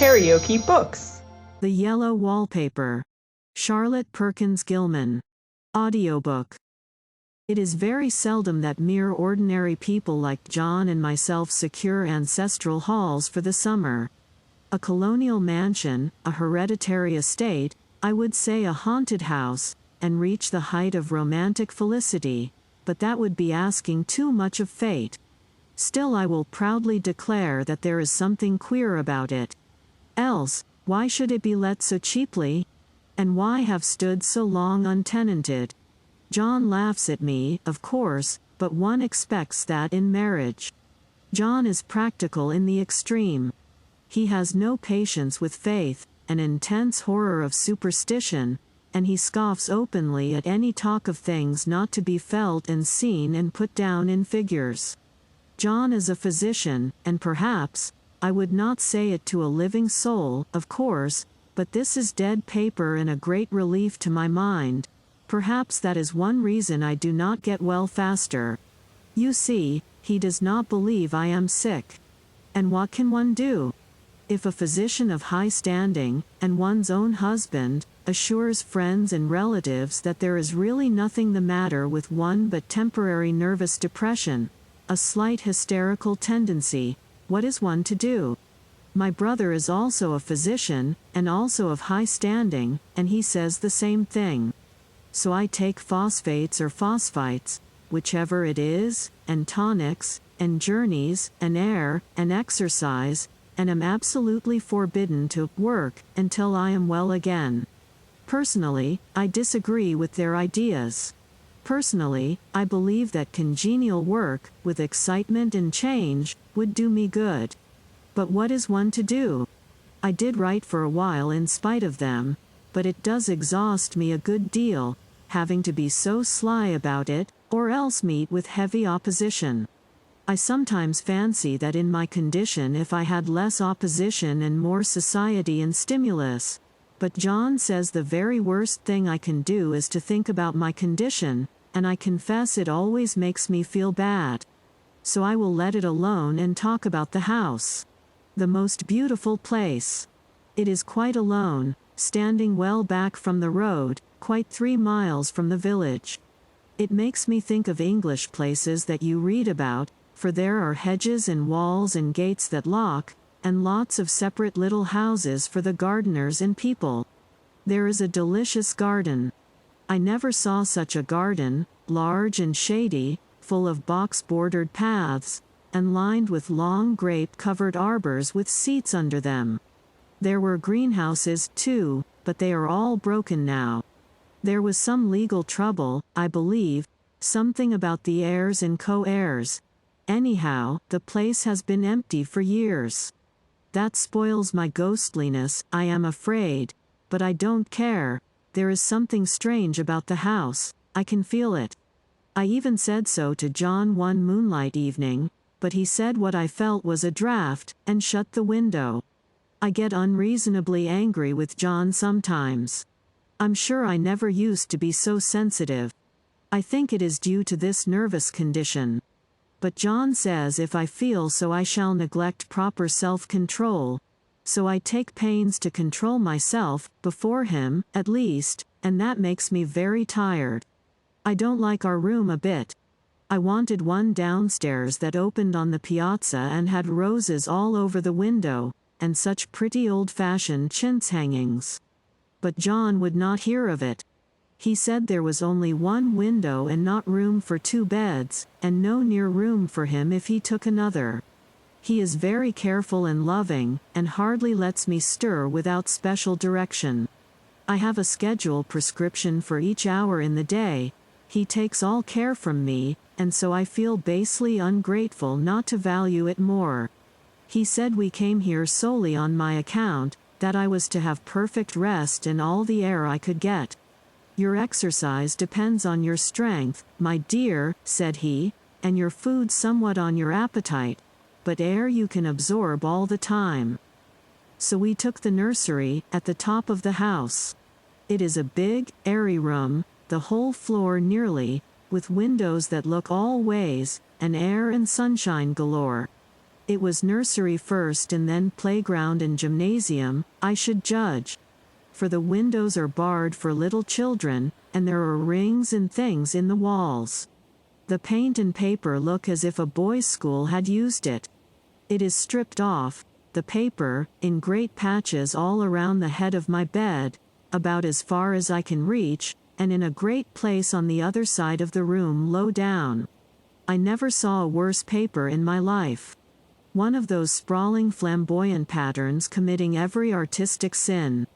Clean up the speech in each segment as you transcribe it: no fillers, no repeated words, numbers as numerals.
KaraokeBooks. The Yellow Wallpaper. Charlotte Perkins Gilman. Audiobook. It is very seldom that mere ordinary people like John and myself secure ancestral halls for the summer. A colonial mansion, a hereditary estate, I would say a haunted house, and reach the height of romantic felicity, but that would be asking too much of fate. Still, I will proudly declare that there is something queer about it. Else, why should it be let so cheaply? And why have stood so long untenanted? John laughs at me, of course, but one expects that in marriage. John is practical in the extreme. He has no patience with faith, an intense horror of superstition, and he scoffs openly at any talk of things not to be felt and seen and put down in figures. John is a physician, and perhaps, I would not say it to a living soul, of course, but this is dead paper and a great relief to my mind. Perhaps that is one reason I do not get well faster. You see, he does not believe I am sick. And what can one do? If a physician of high standing, and one's own husband, assures friends and relatives that there is really nothing the matter with one but temporary nervous depression, a slight hysterical tendency, what is one to do? My brother is also a physician, and also of high standing, and he says the same thing. So I take phosphates or phosphites, whichever it is, and tonics, and journeys, and air, and exercise, and am absolutely forbidden to work until I am well again. Personally, I disagree with their ideas. Personally, I believe that congenial work, with excitement and change, would do me good. But what is one to do? I did write for a while in spite of them, but it does exhaust me a good deal, having to be so sly about it, or else meet with heavy opposition. I sometimes fancy that in my condition if I had less opposition and more society and stimulus. But John says the very worst thing I can do is to think about my condition, and I confess it always makes me feel bad. So I will let it alone and talk about the house. The most beautiful place. It is quite alone, standing well back from the road, quite 3 miles from the village. It makes me think of English places that you read about, for there are hedges and walls and gates that lock, and lots of separate little houses for the gardeners and people. There is a delicious garden. I never saw such a garden, large and shady, full of box-bordered paths, and lined with long grape-covered arbors with seats under them. There were greenhouses, too, but they are all broken now. There was some legal trouble, I believe, something about the heirs and co-heirs. Anyhow, the place has been empty for years. That spoils my ghostliness, I am afraid, but I don't care. There is something strange about the house, I can feel it. I even said so to John one moonlight evening, but he said what I felt was a draught, and shut the window. I get unreasonably angry with John sometimes. I'm sure I never used to be so sensitive. I think it is due to this nervous condition. But John says if I feel so I shall neglect proper self-control. So I take pains to control myself, before him, at least, and that makes me very tired. I don't like our room a bit. I wanted one downstairs that opened on the piazza and had roses all over the window, and such pretty old-fashioned chintz hangings. But John would not hear of it. He said there was only one window and not room for 2 beds, and no near room for him if he took another. He is very careful and loving, and hardly lets me stir without special direction. I have a schedule prescription for each hour in the day. He takes all care from me, and so I feel basely ungrateful not to value it more. He said we came here solely on my account, that I was to have perfect rest and all the air I could get. Your exercise depends on your strength, my dear, said he, and your food somewhat on your appetite, but air you can absorb all the time. So we took the nursery, at the top of the house. It is a big, airy room, the whole floor nearly, with windows that look all ways, and air and sunshine galore. It was nursery first and then playground and gymnasium, I should judge. For the windows are barred for little children, and there are rings and things in the walls. The paint and paper look as if a boys' school had used it. It is stripped off, the paper, in great patches all around the head of my bed, about as far as I can reach, and in a great place on the other side of the room low down. I never saw a worse paper in my life. One of those sprawling flamboyant patterns committing every artistic sin.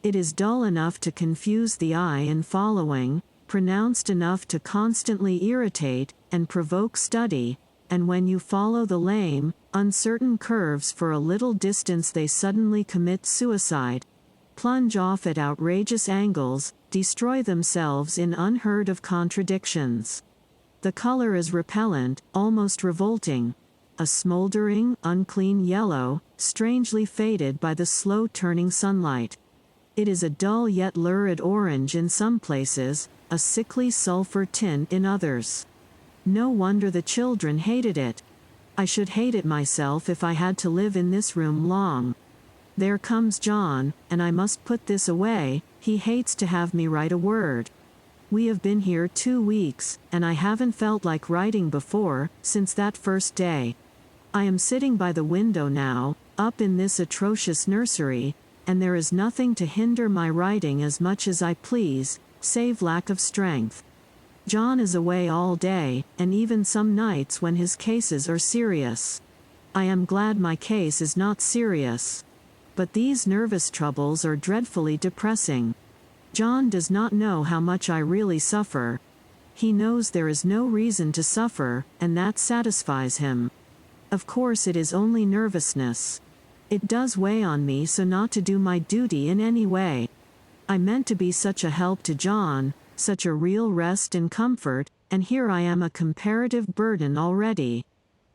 It is dull enough to confuse the eye in following, pronounced enough to constantly irritate and provoke study, and when you follow the lame, uncertain curves for a little distance they suddenly commit suicide, plunge off at outrageous angles, destroy themselves in unheard of contradictions. The color is repellent, almost revolting. A smoldering, unclean yellow, strangely faded by the slow turning sunlight. It is a dull yet lurid orange in some places, a sickly sulfur tint in others. No wonder the children hated it. I should hate it myself if I had to live in this room long. There comes John, and I must put this away, he hates to have me write a word. We have been here 2 weeks, and I haven't felt like writing before, since that first day. I am sitting by the window now, up in this atrocious nursery, and there is nothing to hinder my writing as much as I please, save lack of strength. John is away all day, and even some nights when his cases are serious. I am glad my case is not serious. But these nervous troubles are dreadfully depressing. John does not know how much I really suffer. He knows there is no reason to suffer, and that satisfies him. Of course it is only nervousness. It does weigh on me so not to do my duty in any way. I meant to be such a help to John, such a real rest and comfort, and here I am a comparative burden already.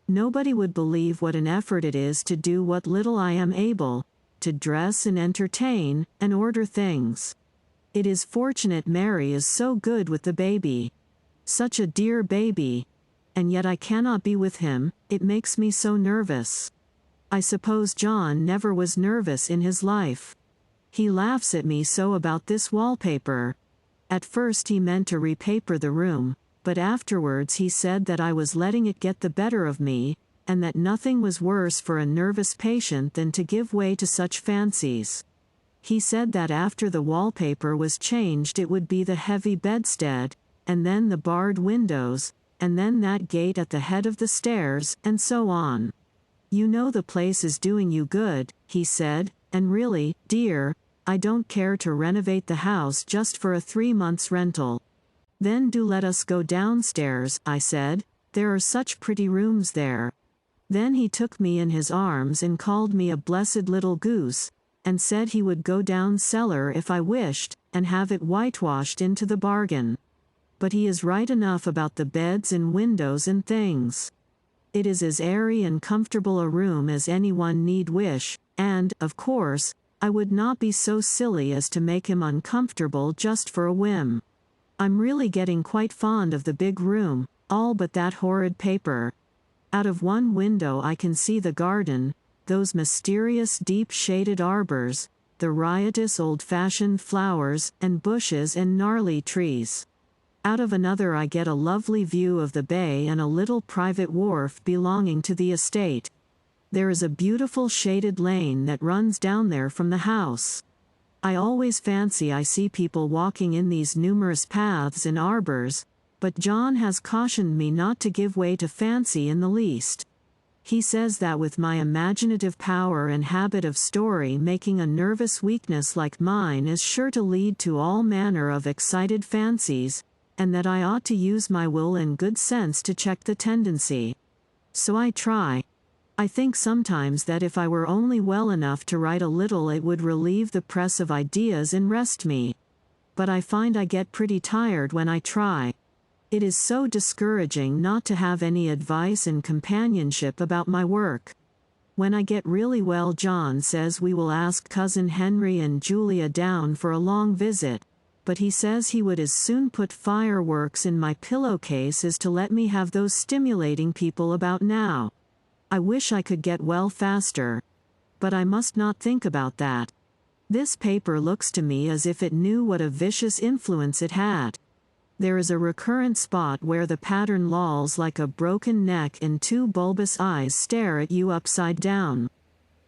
Nobody would believe what an effort it is to do what little I am able, to dress and entertain, and order things. It is fortunate Mary is so good with the baby. Such a dear baby. And yet I cannot be with him, it makes me so nervous. I suppose John never was nervous in his life. He laughs at me so about this wallpaper. At first he meant to repaper the room, but afterwards he said that I was letting it get the better of me, and that nothing was worse for a nervous patient than to give way to such fancies. He said that after the wallpaper was changed it would be the heavy bedstead, and then the barred windows, and then that gate at the head of the stairs, and so on. You know the place is doing you good, he said, and really, dear, I don't care to renovate the house just for a 3 months' rental. Then do let us go downstairs, I said, there are such pretty rooms there. Then he took me in his arms and called me a blessed little goose, and said he would go down cellar if I wished, and have it whitewashed into the bargain. But he is right enough about the beds and windows and things. It is as airy and comfortable a room as anyone need wish, and, of course, I would not be so silly as to make him uncomfortable just for a whim. I'm really getting quite fond of the big room, all but that horrid paper. Out of one window I can see the garden, those mysterious deep-shaded arbors, the riotous old-fashioned flowers and bushes and gnarly trees. Out of another I get a lovely view of the bay and a little private wharf belonging to the estate. There is a beautiful shaded lane that runs down there from the house. I always fancy I see people walking in these numerous paths and arbors, but John has cautioned me not to give way to fancy in the least. He says that with my imaginative power and habit of story making a nervous weakness like mine is sure to lead to all manner of excited fancies, and that I ought to use my will and good sense to check the tendency. So I try. I think sometimes that if I were only well enough to write a little it would relieve the press of ideas and rest me. But I find I get pretty tired when I try. It is so discouraging not to have any advice and companionship about my work. When I get really well, John says we will ask Cousin Henry and Julia down for a long visit, but he says he would as soon put fireworks in my pillowcase as to let me have those stimulating people about now. I wish I could get well faster. But I must not think about that. This paper looks to me as if it knew what a vicious influence it had. There is a recurrent spot where the pattern lolls like a broken neck and two bulbous eyes stare at you upside down.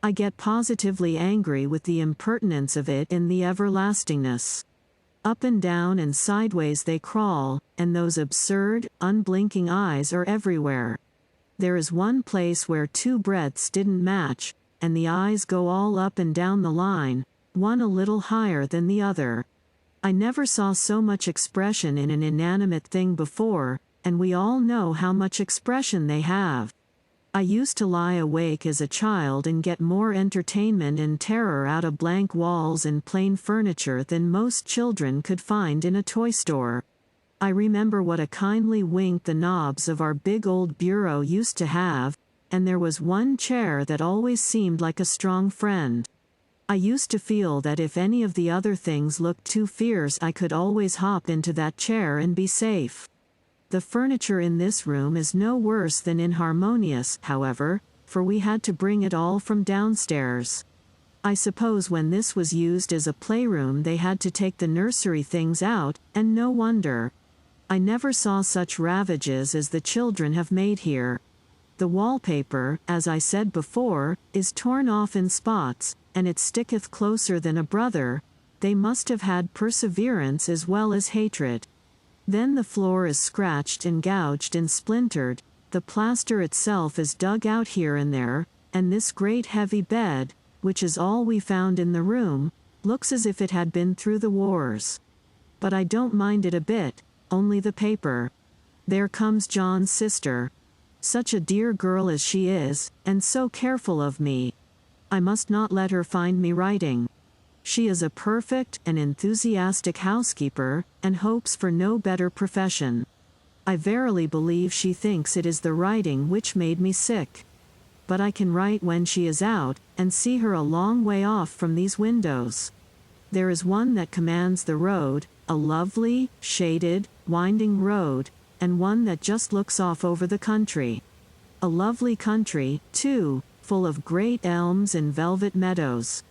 I get positively angry with the impertinence of it in the everlastingness. Up and down and sideways they crawl, and those absurd, unblinking eyes are everywhere. There is one place where two breadths didn't match, and the eyes go all up and down the line, one a little higher than the other. I never saw so much expression in an inanimate thing before, and we all know how much expression they have. I used to lie awake as a child and get more entertainment and terror out of blank walls and plain furniture than most children could find in a toy store. I remember what a kindly wink the knobs of our big old bureau used to have, and there was one chair that always seemed like a strong friend. I used to feel that if any of the other things looked too fierce, I could always hop into that chair and be safe. The furniture in this room is no worse than inharmonious, however, for we had to bring it all from downstairs. I suppose when this was used as a playroom they had to take the nursery things out, and no wonder. I never saw such ravages as the children have made here. The wallpaper, as I said before, is torn off in spots, and it sticketh closer than a brother. They must have had perseverance as well as hatred. Then the floor is scratched and gouged and splintered, the plaster itself is dug out here and there, and this great heavy bed, which is all we found in the room, looks as if it had been through the wars. But I don't mind it a bit, only the paper. There comes John's sister. Such a dear girl as she is, and so careful of me. I must not let her find me writing. She is a perfect and enthusiastic housekeeper, and hopes for no better profession. I verily believe she thinks it is the writing which made me sick. But I can write when she is out, and see her a long way off from these windows. There is one that commands the road, a lovely, shaded, winding road, and one that just looks off over the country. A lovely country, too, full of great elms and velvet meadows.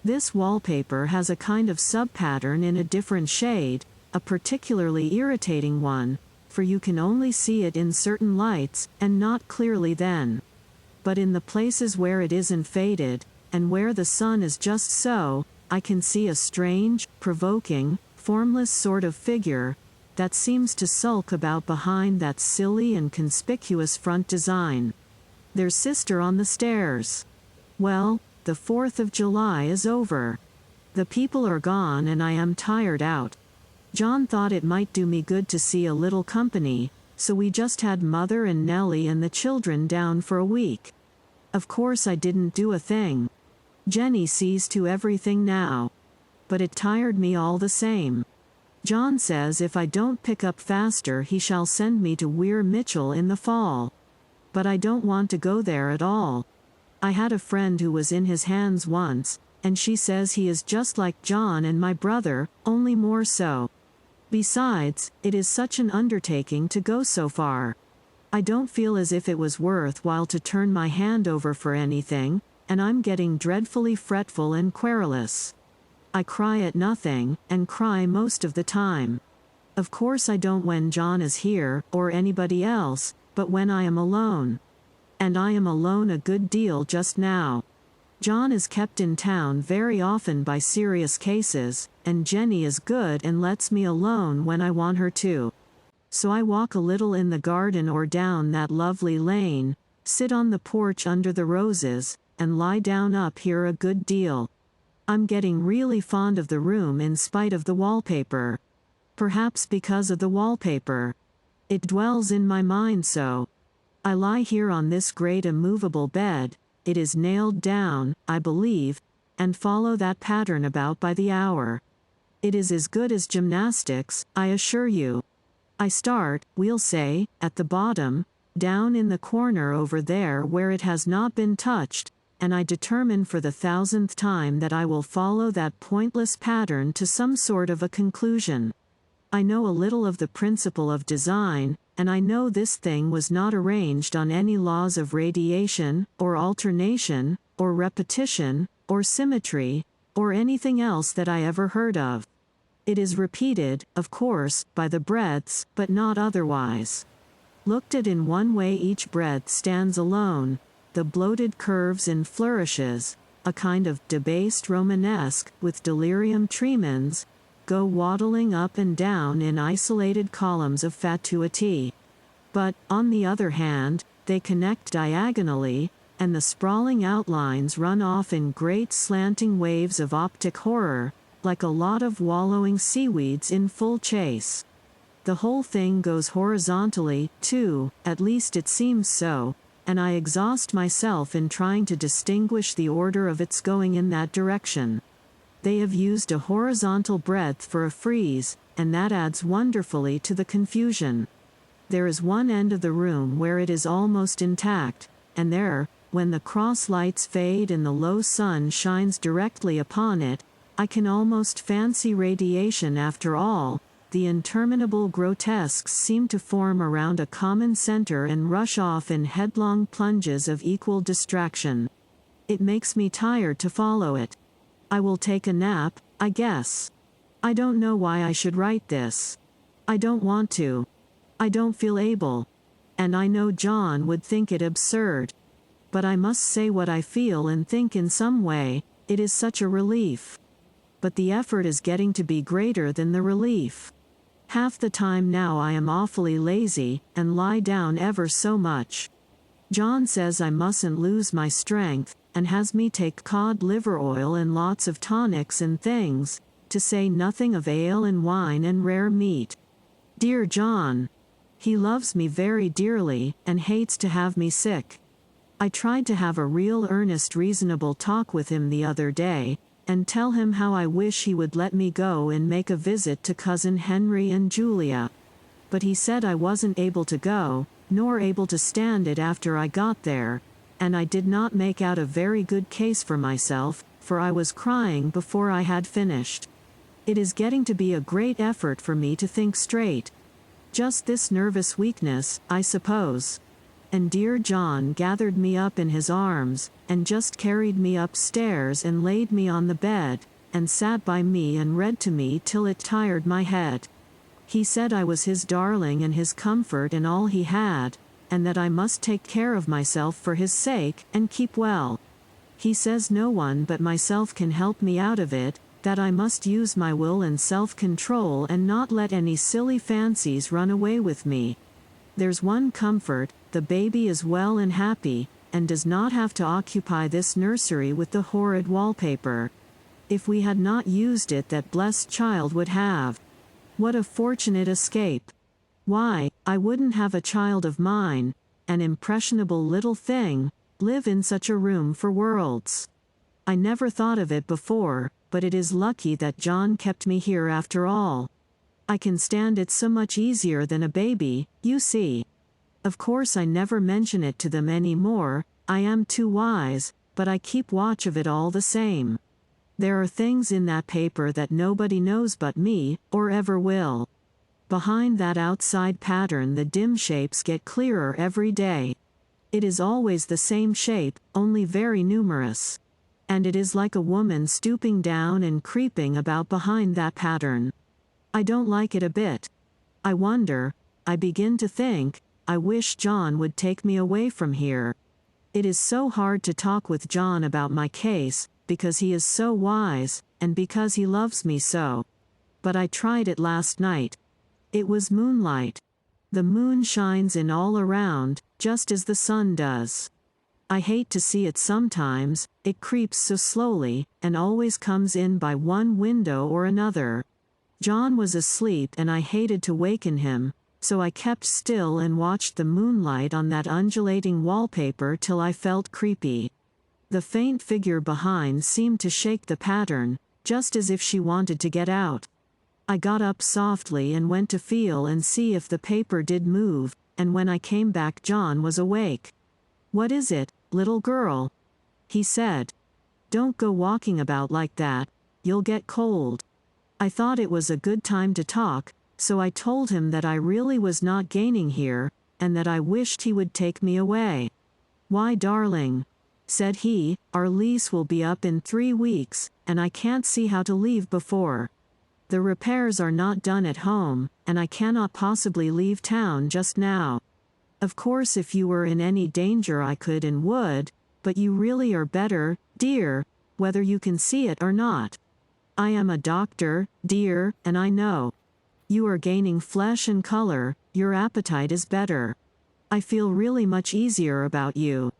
This wallpaper has a kind of sub-pattern in a different shade, a particularly irritating one, for you can only see it in certain lights, and not clearly then. But in the places where it isn't faded, and where the sun is just so, I can see a strange, provoking, formless sort of figure, that seems to sulk about behind that silly and conspicuous front design. There's sister on the stairs. Well, the 4th of July is over. The people are gone and I am tired out. John thought it might do me good to see a little company, so we just had Mother and Nellie and the children down for a week. Of course I didn't do a thing. Jenny sees to everything now. But it tired me all the same. John says if I don't pick up faster he shall send me to Weir Mitchell in the fall. But I don't want to go there at all. I had a friend who was in his hands once, and she says he is just like John and my brother, only more so. Besides, it is such an undertaking to go so far. I don't feel as if it was worth while to turn my hand over for anything, and I'm getting dreadfully fretful and querulous. I cry at nothing, and cry most of the time. Of course I don't when John is here, or anybody else, but when I am alone. And I am alone a good deal just now. John is kept in town very often by serious cases, and Jenny is good and lets me alone when I want her to. So I walk a little in the garden or down that lovely lane, sit on the porch under the roses, and lie down up here a good deal. I'm getting really fond of the room in spite of the wallpaper. Perhaps because of the wallpaper. It dwells in my mind so. I lie here on this great immovable bed, it is nailed down, I believe, and follow that pattern about by the hour. It is as good as gymnastics, I assure you. I start, we'll say, at the bottom, down in the corner over there where it has not been touched, and I determine for the 1000th time that I will follow that pointless pattern to some sort of a conclusion. I know a little of the principle of design, and I know this thing was not arranged on any laws of radiation, or alternation, or repetition, or symmetry, or anything else that I ever heard of. It is repeated, of course, by the breadths, but not otherwise. Looked at in one way, each breadth stands alone, the bloated curves and flourishes, a kind of debased Romanesque, with delirium tremens, go waddling up and down in isolated columns of fatuity. But, on the other hand, they connect diagonally, and the sprawling outlines run off in great slanting waves of optic horror, like a lot of wallowing seaweeds in full chase. The whole thing goes horizontally, too, at least it seems so, and I exhaust myself in trying to distinguish the order of its going in that direction. They have used a horizontal breadth for a frieze, and that adds wonderfully to the confusion. There is one end of the room where it is almost intact, and there, when the cross lights fade and the low sun shines directly upon it, I can almost fancy radiation after all. The interminable grotesques seem to form around a common center and rush off in headlong plunges of equal distraction. It makes me tired to follow it. I will take a nap, I guess. I don't know why I should write this. I don't want to. I don't feel able. And I know John would think it absurd. But I must say what I feel and think in some way. It is such a relief. But the effort is getting to be greater than the relief. Half the time now I am awfully lazy, and lie down ever so much. John says I mustn't lose my strength, and has me take cod liver oil and lots of tonics and things, to say nothing of ale and wine and rare meat. Dear John! He loves me very dearly, and hates to have me sick. I tried to have a real earnest reasonable talk with him the other day, and tell him how I wish he would let me go and make a visit to Cousin Henry and Julia. But he said I wasn't able to go, nor able to stand it after I got there, and I did not make out a very good case for myself, for I was crying before I had finished. It is getting to be a great effort for me to think straight. Just this nervous weakness, I suppose. And dear John gathered me up in his arms, and just carried me upstairs and laid me on the bed, and sat by me and read to me till it tired my head. He said I was his darling and his comfort and all he had, and that I must take care of myself for his sake, and keep well. He says no one but myself can help me out of it, that I must use my will and self-control and not let any silly fancies run away with me. There's one comfort, the baby is well and happy, and does not have to occupy this nursery with the horrid wallpaper. If we had not used it, that blessed child would have. What a fortunate escape! Why, I wouldn't have a child of mine, an impressionable little thing, live in such a room for worlds. I never thought of it before, but it is lucky that John kept me here after all. I can stand it so much easier than a baby, you see. Of course I never mention it to them any more, I am too wise, but I keep watch of it all the same. There are things in that paper that nobody knows but me, or ever will. Behind that outside pattern the dim shapes get clearer every day. It is always the same shape, only very numerous. And it is like a woman stooping down and creeping about behind that pattern. I don't like it a bit. I wonder, I begin to think, I wish John would take me away from here. It is so hard to talk with John about my case, because he is so wise, and because he loves me so. But I tried it last night. It was moonlight. The moon shines in all around, just as the sun does. I hate to see it sometimes, it creeps so slowly, and always comes in by one window or another. John was asleep and I hated to waken him, so I kept still and watched the moonlight on that undulating wallpaper till I felt creepy. The faint figure behind seemed to shake the pattern, just as if she wanted to get out. I got up softly and went to feel and see if the paper did move, and when I came back John was awake. "What is it, little girl?" he said. "Don't go walking about like that, you'll get cold." I thought it was a good time to talk, So I told him that I really was not gaining here, and that I wished he would take me away. "Why, darling," said he, "our lease will be up in 3 weeks, and I can't see how to leave before. The repairs are not done at home, and I cannot possibly leave town just now. Of course if you were in any danger I could and would, but you really are better, dear, whether you can see it or not. I am a doctor, dear, and I know. You are gaining flesh and color, your appetite is better. I feel really much easier about you.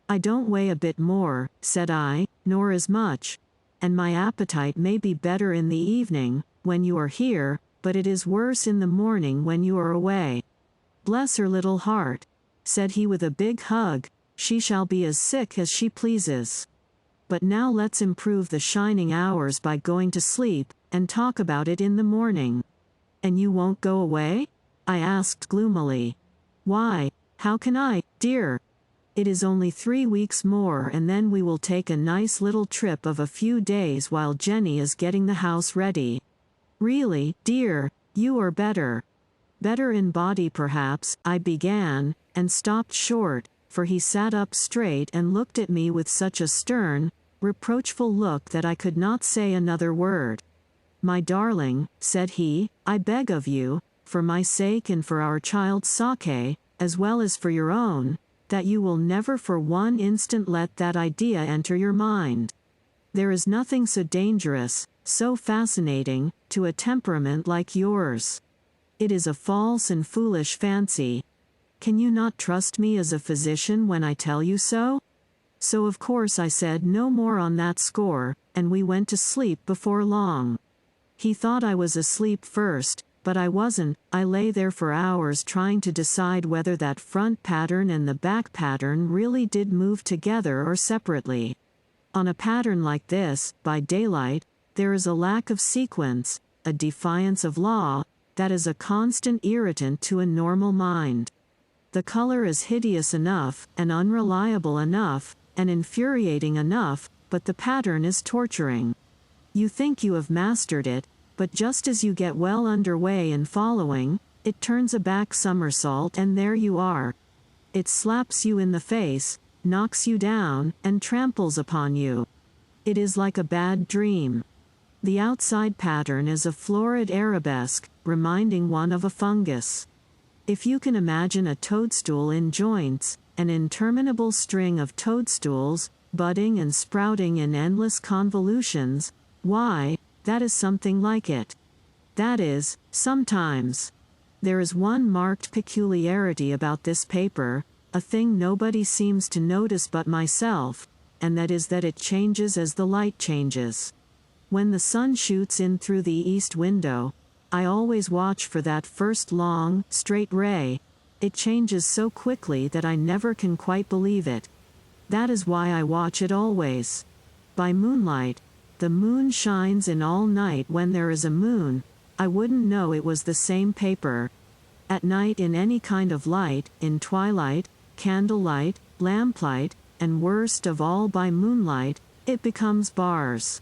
I don't weigh a bit more," said I, "nor as much. And my appetite may be better in the evening, when you are here, but it is worse in the morning when you are away." "Bless her little heart," said he with a big hug, "she shall be as sick as she pleases. But now let's improve the shining hours by going to sleep, and talk about it in the morning." "And you won't go away?" I asked gloomily. "Why, how can I, dear? It is only 3 weeks more and then we will take a nice little trip of a few days while Jenny is getting the house ready. Really, dear, you are better. Better in body perhaps," I began, and stopped short, for he sat up straight and looked at me with such a stern, reproachful look that I could not say another word. "My darling," said he, "I beg of you, for my sake and for our child's sake, as well as for your own, that you will never for one instant let that idea enter your mind. There is nothing so dangerous, so fascinating, to a temperament like yours. It is a false and foolish fancy. Can you not trust me as a physician when I tell you so?" So of course I said no more on that score, and we went to sleep before long. He thought I was asleep first, but I wasn't. I lay there for hours trying to decide whether that front pattern and the back pattern really did move together or separately. On a pattern like this, by daylight, there is a lack of sequence, a defiance of law, that is a constant irritant to a normal mind. The color is hideous enough, and unreliable enough, and infuriating enough, but the pattern is torturing. You think you have mastered it, but just as you get well underway in following, it turns a back somersault and there you are. It slaps you in the face, knocks you down, and tramples upon you. It is like a bad dream. The outside pattern is a florid arabesque, reminding one of a fungus. If you can imagine a toadstool in joints, an interminable string of toadstools, budding and sprouting in endless convolutions, why, that is something like it. That is, sometimes. There is one marked peculiarity about this paper, a thing nobody seems to notice but myself, and that is that it changes as the light changes. When the sun shoots in through the east window, I always watch for that first long, straight ray. It changes so quickly that I never can quite believe it. That is why I watch it always. By moonlight, the moon shines in all night when there is a moon, I wouldn't know it was the same paper. At night in any kind of light, in twilight, candlelight, lamplight, and worst of all by moonlight, it becomes bars.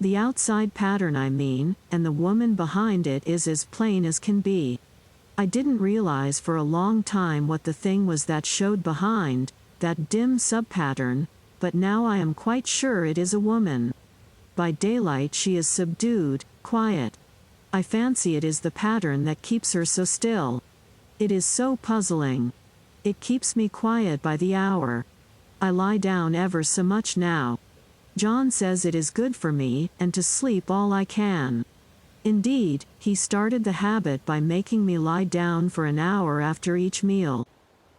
The outside pattern I mean, and the woman behind it is as plain as can be. I didn't realize for a long time what the thing was that showed behind, that dim sub-pattern, but now I am quite sure it is a woman. By daylight she is subdued, quiet. I fancy it is the pattern that keeps her so still. It is so puzzling. It keeps me quiet by the hour. I lie down ever so much now. John says it is good for me, and to sleep all I can. Indeed, he started the habit by making me lie down for an hour after each meal.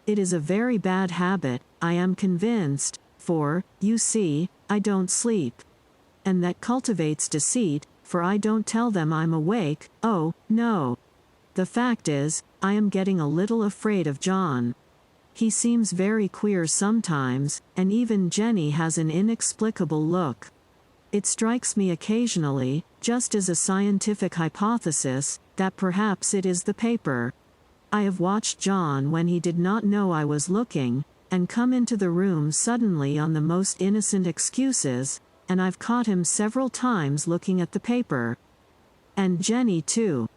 It is a very bad habit, I am convinced, for, you see, I don't sleep. And that cultivates deceit, for I don't tell them I'm awake, oh, no. The fact is, I am getting a little afraid of John. He seems very queer sometimes, and even Jenny has an inexplicable look. It strikes me occasionally, just as a scientific hypothesis, that perhaps it is the paper. I have watched John when he did not know I was looking, and come into the room suddenly on the most innocent excuses, and I've caught him several times looking at the paper. And Jenny too.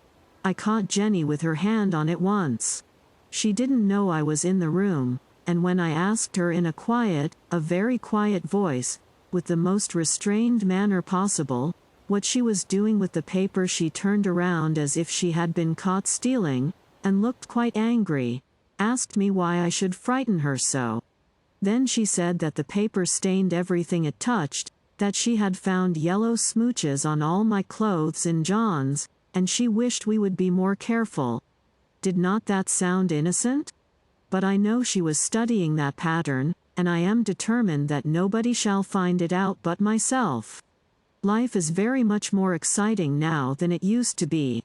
I caught Jenny with her hand on it once. She didn't know I was in the room, and when I asked her in a very quiet voice, with the most restrained manner possible, what she was doing with the paper, she turned around as if she had been caught stealing, and looked quite angry, asked me why I should frighten her so. Then she said that the paper stained everything it touched, that she had found yellow smooches on all my clothes and John's, and she wished we would be more careful. Did not that sound innocent? But I know she was studying that pattern, and I am determined that nobody shall find it out but myself. Life is very much more exciting now than it used to be.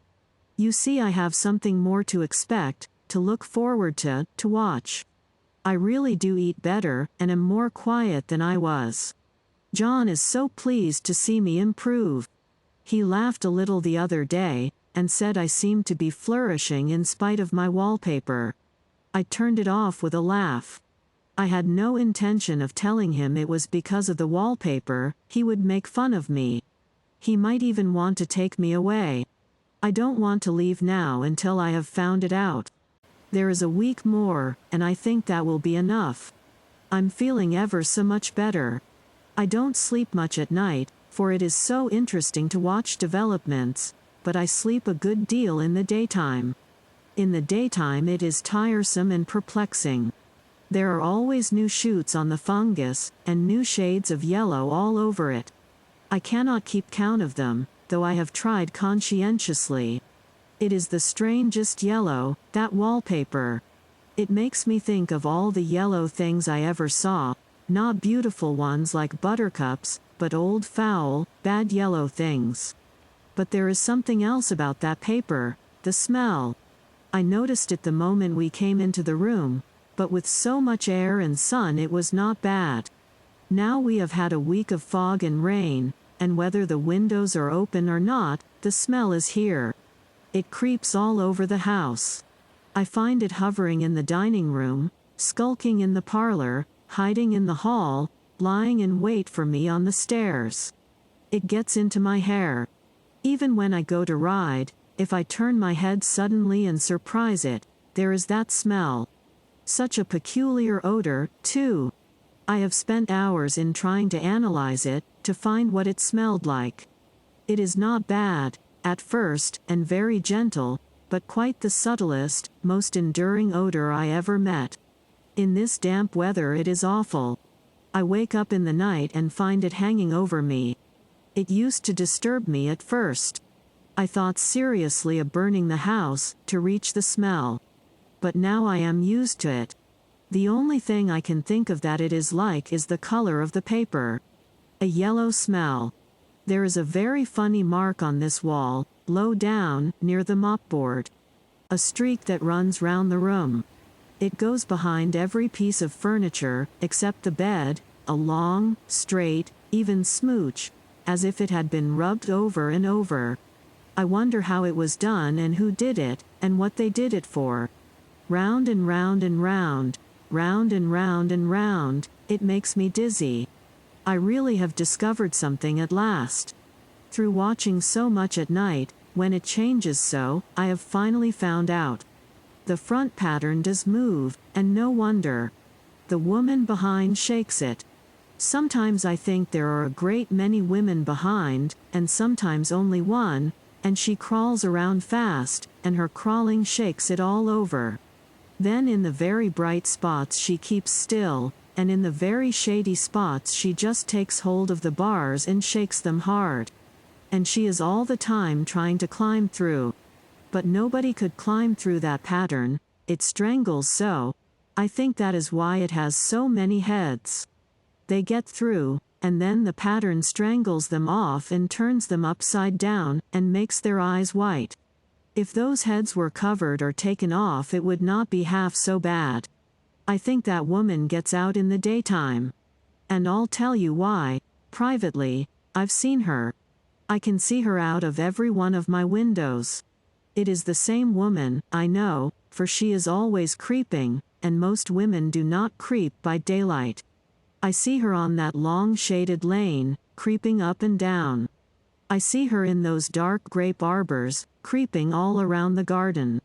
You see, I have something more to expect, to look forward to watch. I really do eat better, and am more quiet than I was. John is so pleased to see me improve. He laughed a little the other day, and said I seemed to be flourishing in spite of my wallpaper. I turned it off with a laugh. I had no intention of telling him it was because of the wallpaper. He would make fun of me. He might even want to take me away. I don't want to leave now until I have found it out. There is a week more, and I think that will be enough. I'm feeling ever so much better. I don't sleep much at night, for it is so interesting to watch developments, but I sleep a good deal in the daytime. In the daytime it is tiresome and perplexing. There are always new shoots on the fungus, and new shades of yellow all over it. I cannot keep count of them, though I have tried conscientiously. It is the strangest yellow, that wallpaper. It makes me think of all the yellow things I ever saw, not beautiful ones like buttercups, but old foul, bad yellow things. But there is something else about that paper, the smell. I noticed it the moment we came into the room, but with so much air and sun it was not bad. Now we have had a week of fog and rain, and whether the windows are open or not, the smell is here. It creeps all over the house. I find it hovering in the dining room, skulking in the parlor, hiding in the hall, lying in wait for me on the stairs. It gets into my hair. Even when I go to ride, if I turn my head suddenly and surprise it, there is that smell. Such a peculiar odor, too. I have spent hours in trying to analyze it, to find what it smelled like. It is not bad, at first, and very gentle, but quite the subtlest, most enduring odor I ever met. In this damp weather it is awful. I wake up in the night and find it hanging over me. It used to disturb me at first. I thought seriously of burning the house, to reach the smell. But now I am used to it. The only thing I can think of that it is like is the color of the paper. A yellow smell. There is a very funny mark on this wall, low down, near the mopboard. A streak that runs round the room. It goes behind every piece of furniture, except the bed, a long, straight, even smooch, as if it had been rubbed over and over. I wonder how it was done and who did it, and what they did it for. Round and round and round, round and round and round, it makes me dizzy. I really have discovered something at last. Through watching so much at night, when it changes so, I have finally found out. The front pattern does move, and no wonder. The woman behind shakes it. Sometimes I think there are a great many women behind, and sometimes only one, and she crawls around fast, and her crawling shakes it all over. Then in the very bright spots she keeps still, and in the very shady spots she just takes hold of the bars and shakes them hard. And she is all the time trying to climb through. But nobody could climb through that pattern, it strangles so. I think that is why it has so many heads. They get through, and then the pattern strangles them off and turns them upside down, and makes their eyes white. If those heads were covered or taken off it would not be half so bad. I think that woman gets out in the daytime. And I'll tell you why, privately, I've seen her. I can see her out of every one of my windows. It is the same woman, I know, for she is always creeping, and most women do not creep by daylight. I see her on that long shaded lane, creeping up and down. I see her in those dark grape arbors, creeping all around the garden.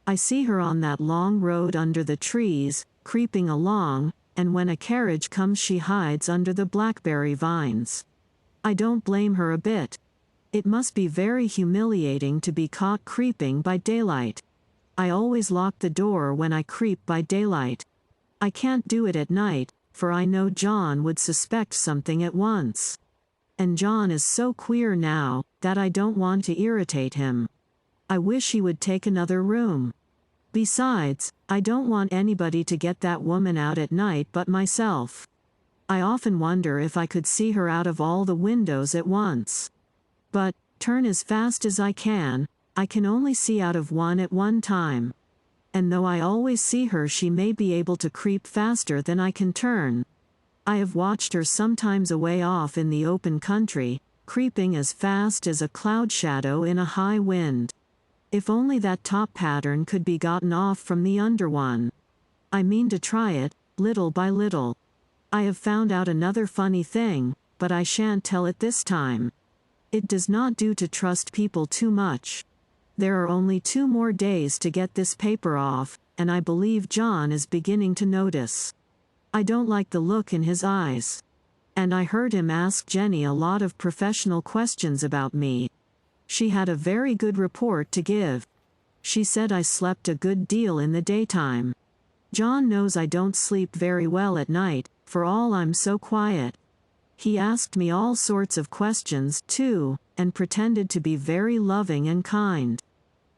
I see her on that long road under the trees, creeping along, and when a carriage comes she hides under the blackberry vines. I don't blame her a bit. It must be very humiliating to be caught creeping by daylight. I always lock the door when I creep by daylight. I can't do it at night, for I know John would suspect something at once. And John is so queer now, that I don't want to irritate him. I wish he would take another room. Besides, I don't want anybody to get that woman out at night but myself. I often wonder if I could see her out of all the windows at once. But, turn as fast as I can only see out of one at one time. And though I always see her, she may be able to creep faster than I can turn. I have watched her sometimes away off in the open country, creeping as fast as a cloud shadow in a high wind. If only that top pattern could be gotten off from the under one. I mean to try it, little by little. I have found out another funny thing, but I shan't tell it this time. It does not do to trust people too much. There are only 2 more days to get this paper off, and I believe John is beginning to notice. I don't like the look in his eyes. And I heard him ask Jenny a lot of professional questions about me. She had a very good report to give. She said I slept a good deal in the daytime. John knows I don't sleep very well at night, for all I'm so quiet. He asked me all sorts of questions, too, and pretended to be very loving and kind.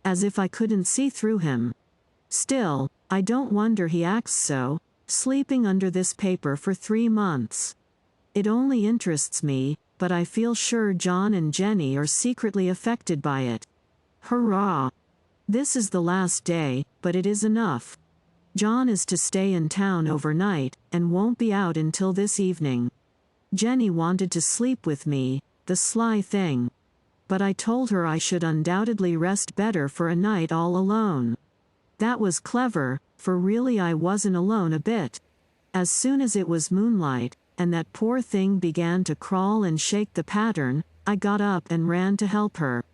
As if I couldn't see through him. Still, I don't wonder he acts so, sleeping under this paper for 3 months. It only interests me, but I feel sure John and Jenny are secretly affected by it. Hurrah! This is the last day, but it is enough. John is to stay in town overnight, and won't be out until this evening. Jenny wanted to sleep with me, the sly thing. But I told her I should undoubtedly rest better for a night all alone. That was clever, for really I wasn't alone a bit. As soon as it was moonlight, and that poor thing began to crawl and shake the pattern, I got up and ran to help her.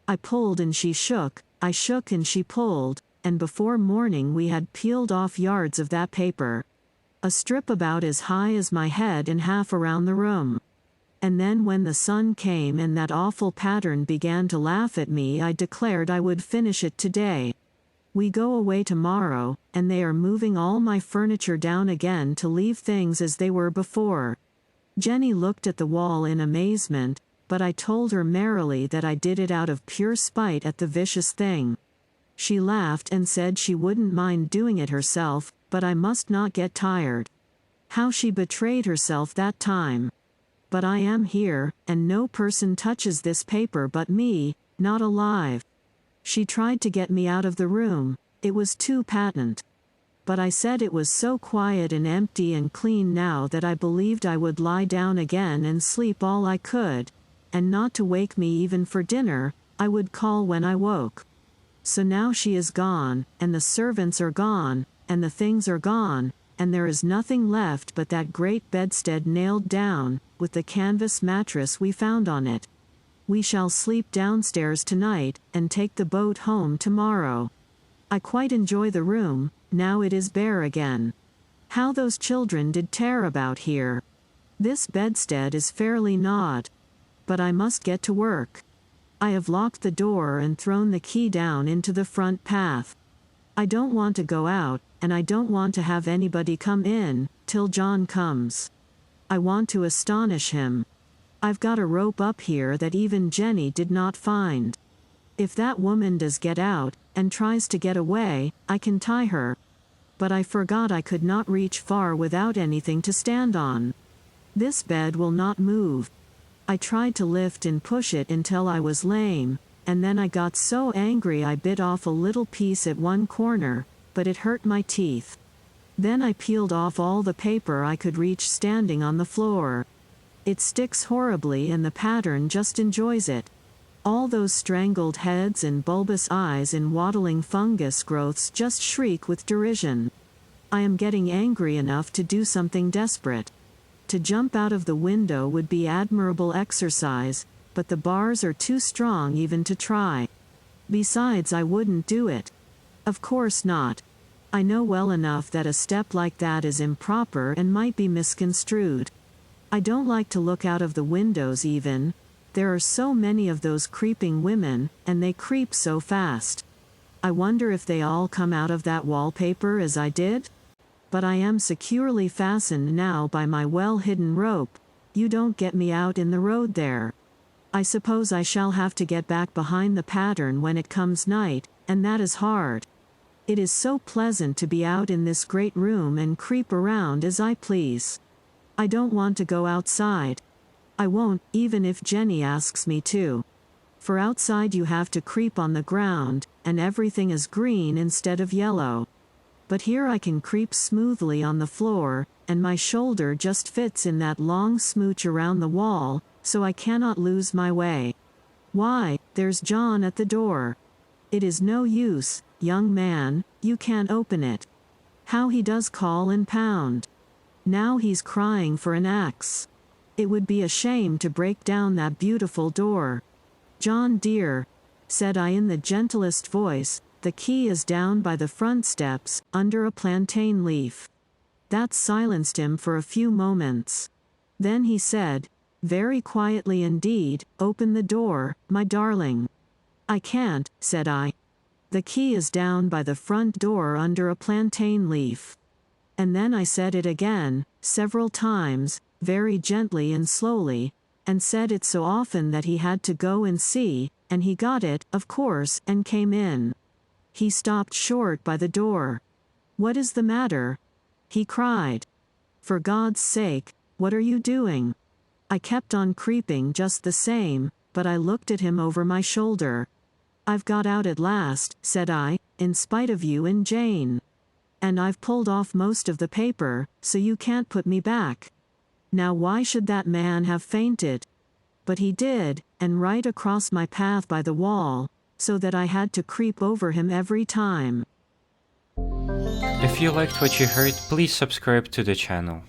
I pulled and she shook, I shook and she pulled, and before morning we had peeled off yards of that paper. A strip about as high as my head and half around the room. And then when the sun came and that awful pattern began to laugh at me, I declared I would finish it today. We go away tomorrow, and they are moving all my furniture down again to leave things as they were before. Jenny looked at the wall in amazement, but I told her merrily that I did it out of pure spite at the vicious thing. She laughed and said she wouldn't mind doing it herself, but I must not get tired. How she betrayed herself that time. But I am here, and no person touches this paper but me, not alive. She tried to get me out of the room, it was too patent. But I said it was so quiet and empty and clean now that I believed I would lie down again and sleep all I could, and not to wake me even for dinner, I would call when I woke. So now she is gone, and the servants are gone, and the things are gone, and there is nothing left but that great bedstead nailed down, with the canvas mattress we found on it. We shall sleep downstairs tonight, and take the boat home tomorrow. I quite enjoy the room, now it is bare again. How those children did tear about here. This bedstead is fairly gnawed. But I must get to work. I have locked the door and thrown the key down into the front path. I don't want to go out, and I don't want to have anybody come in, till John comes. I want to astonish him. I've got a rope up here that even Jenny did not find. If that woman does get out, and tries to get away, I can tie her. But I forgot I could not reach far without anything to stand on. This bed will not move. I tried to lift and push it until I was lame, and then I got so angry I bit off a little piece at one corner, but it hurt my teeth. Then I peeled off all the paper I could reach standing on the floor. It sticks horribly and the pattern just enjoys it. All those strangled heads and bulbous eyes and waddling fungus growths just shriek with derision. I am getting angry enough to do something desperate. To jump out of the window would be admirable exercise, but the bars are too strong even to try. Besides, I wouldn't do it. Of course not. I know well enough that a step like that is improper and might be misconstrued. I don't like to look out of the windows even. There are so many of those creeping women, and they creep so fast. I wonder if they all come out of that wallpaper as I did? But I am securely fastened now by my well-hidden rope. You don't get me out in the road there. I suppose I shall have to get back behind the pattern when it comes night, and that is hard. It is so pleasant to be out in this great room and creep around as I please. I don't want to go outside. I won't, even if Jenny asks me to. For outside you have to creep on the ground, and everything is green instead of yellow. But here I can creep smoothly on the floor, and my shoulder just fits in that long smooch around the wall, so I cannot lose my way. Why, there's John at the door. It is no use, young man, you can't open it. How he does call and pound. Now he's crying for an axe. It would be a shame to break down that beautiful door. John dear, said I in the gentlest voice, the key is down by the front steps, under a plantain leaf. That silenced him for a few moments. Then he said, very quietly indeed, open the door, my darling. I can't, said I. The key is down by the front door under a plantain leaf. And then I said it again, several times, very gently and slowly, and said it so often that he had to go and see, and he got it, of course, and came in. He stopped short by the door. What is the matter? He cried. For God's sake, what are you doing? I kept on creeping just the same, but I looked at him over my shoulder. I've got out at last, said I, in spite of you and Jane. And I've pulled off most of the paper, so you can't put me back. Now why should that man have fainted? But he did, and right across my path by the wall, so that I had to creep over him every time. If you liked what you heard, please subscribe to the channel.